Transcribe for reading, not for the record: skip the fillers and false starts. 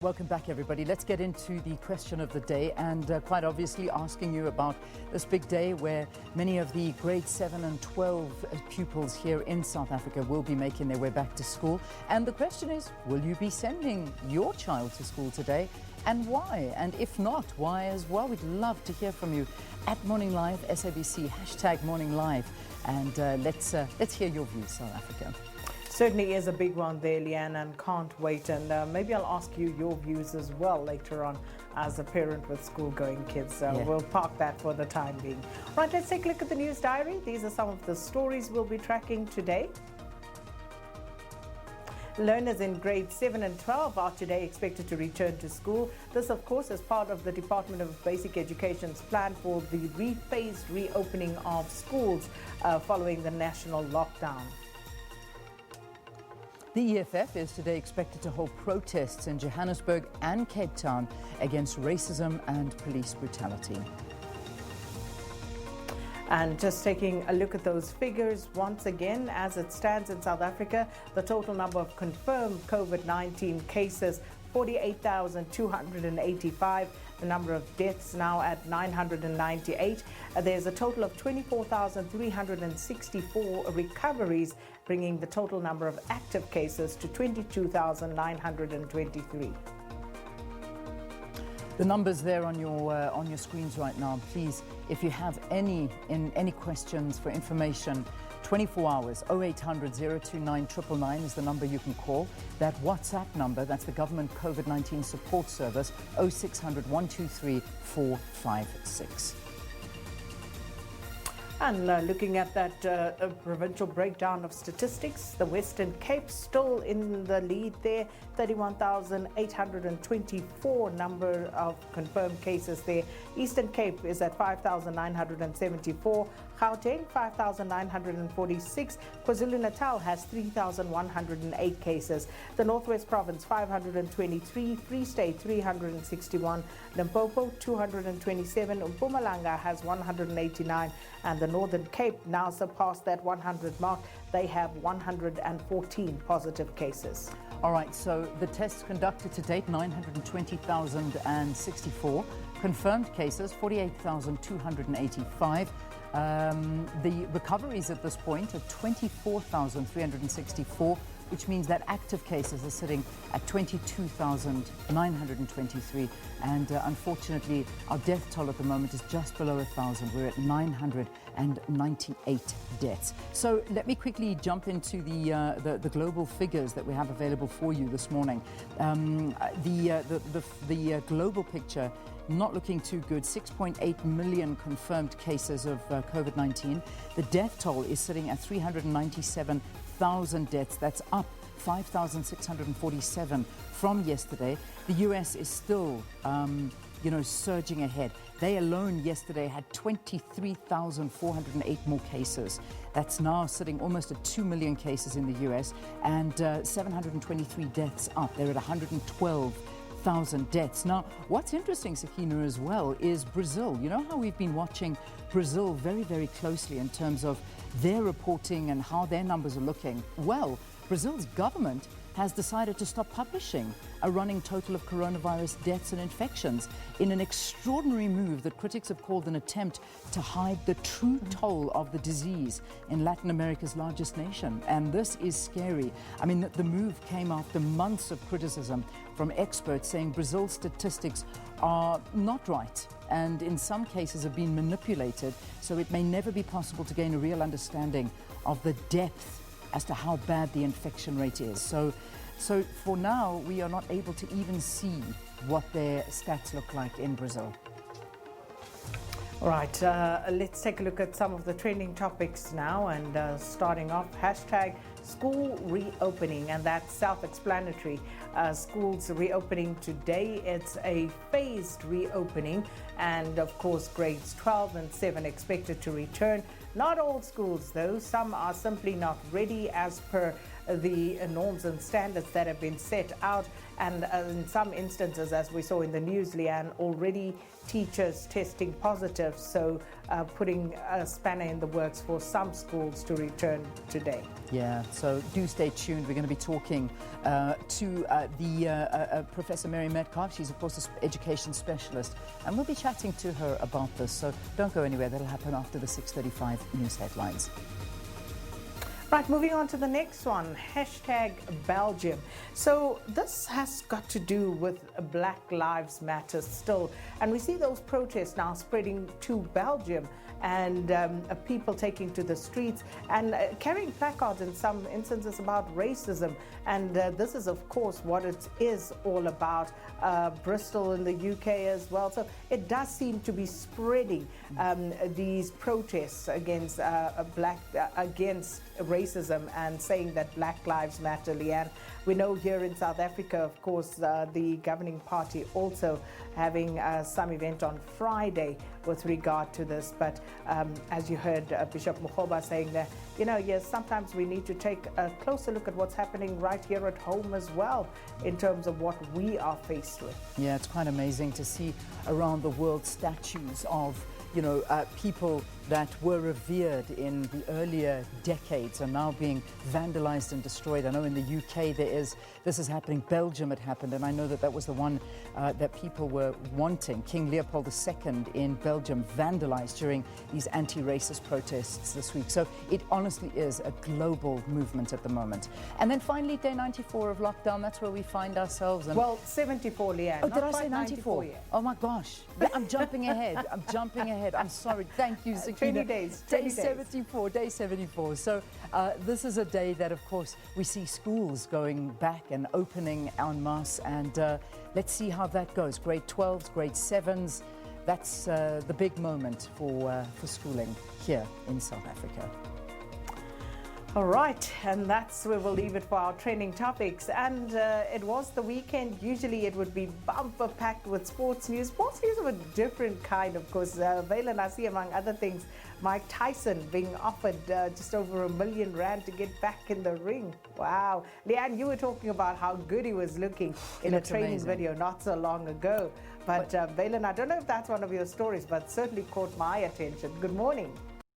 Welcome back, everybody. Let's get into the question of the day, and quite obviously asking you about this big day where many of the grade 7 and 12 pupils here in South Africa will be making their way back to school. And the question is, will you be sending your child to school today, and why? And if not, why as well? We'd love to hear from you at Morning Live, SABC, hashtag Morning Live. And let's hear your views, South Africa. Certainly is a big one there, Leanne, and can't wait. And maybe I'll ask you your views as well later on as a parent with school-going kids. We'll park that for the time being. Right, let's take a look at the news diary. These are some of the stories we'll be tracking today. Learners in grades 7 and 12 are today expected to return to school. This, of course, is part of the Department of Basic Education's plan for the phased reopening of schools following the national lockdown. The EFF is today expected to hold protests in Johannesburg and Cape Town against racism and police brutality. And just taking a look at those figures once again, as it stands in South Africa, the total number of confirmed COVID-19 cases, 48,285. The number of deaths now at 998. There's a total of 24,364 recoveries, bringing the total number of active cases to 22,923. The numbers there on your screens right now. Please, if you have any questions for information, 24 hours, 0800 029 999 is the number you can call. That WhatsApp number, that's the Government COVID-19 Support Service, 0600 123 456. And looking at that provincial breakdown of statistics, the Western Cape still in the lead there, 31,824 number of confirmed cases there. Eastern Cape is at 5,974. Gauteng, 5,946. KwaZulu-Natal has 3,108 cases. The Northwest Province, 523. Free State, 361. Limpopo, 227. Mpumalanga has 189. And the Northern Cape now surpassed that 100 mark. They have 114 positive cases. All right, so the tests conducted to date, 920,064. Confirmed cases, 48,285. The recoveries at this point are 24,364, which means that active cases are sitting at 22,923. And unfortunately, our death toll at the moment is just below 1,000. We're at 998 deaths. So let me quickly jump into the global figures that we have available for you this morning. The global picture, not looking too good. 6.8 million confirmed cases of COVID-19. The death toll is sitting at 397,000 deaths. That's up 5,647 from yesterday. The US is still, surging ahead. They alone yesterday had 23,408 more cases. That's now sitting almost at 2 million cases in the US, and 723 deaths up. They're at 112,000 deaths. Now, what's interesting, Sakina, as well, is Brazil. You know how we've been watching Brazil very, very closely in terms of their reporting and how their numbers are looking? Well, Brazil's government has decided to stop publishing a running total of coronavirus deaths and infections in an extraordinary move that critics have called an attempt to hide the true toll of the disease in Latin America's largest nation. And this is scary. I mean, the move came after months of criticism from experts saying Brazil's statistics are not right and in some cases have been manipulated, so it may never be possible to gain a real understanding of the depth as to how bad the infection rate is. So for now, we are not able to even see what their stats look like in Brazil. All right, let's take a look at some of the trending topics now, and starting off, hashtag school reopening, and that's self-explanatory. Schools reopening today. It's a phased reopening, and of course grades 12 and 7 expected to return. Not all schools though, some are simply not ready as per the norms and standards that have been set out, and in some instances, as we saw in the news, Leanne, already teachers testing positive, so putting a spanner in the works for some schools to return today. Yeah, so do stay tuned. We're going to be talking to Professor Mary Metcalf. She's, of course, an education specialist, and we'll be chatting to her about this. So don't go anywhere. That'll happen after the 6:35 news headlines. Right, moving on to the next one, hashtag Belgium. So this has got to do with Black Lives Matter still. And we see those protests now spreading to Belgium, and people taking to the streets and carrying placards in some instances about racism. And this is, of course, what it is all about. Bristol in the UK as well. So it does seem to be spreading these protests against against racism and saying that Black Lives Matter, Leanne. We know here in South Africa, of course, the governing party also having some event on Friday with regard to this. But as you heard Bishop Mukhoba saying that, yes, sometimes we need to take a closer look at what's happening right here at home as well in terms of what we are faced with. Yeah, it's quite amazing to see around the world statues of people that were revered in the earlier decades are now being vandalized and destroyed. I know in the UK this is happening. Belgium it happened, and I know that was the one that people were wanting. King Leopold II in Belgium vandalized during these anti-racist protests this week. So it honestly is a global movement at the moment. And then finally, day 94 of lockdown, that's where we find ourselves. And well, 74, Leanne. Oh, did I say 94? Yet. Oh my gosh. Yeah, I'm jumping ahead. I'm sorry. Thank you, Sakina. 20 days. 20 Day 74, day 74. So this is a day that, of course, we see schools going back and opening en masse. And let's see how that goes. Grade 12s, grade 7s. That's the big moment for schooling here in South Africa. All right, and that's where we'll leave it for our trending topics. And it was the weekend. Usually it would be bumper packed with sports news. Sports news of a different kind, of course. Vela Nasi, among other things, Mike Tyson being offered just over R1 million to get back in the ring. Wow. Leanne, you were talking about how good he was looking in a training video not so long ago. But Vela, I don't know if that's one of your stories, but certainly caught my attention. Good morning.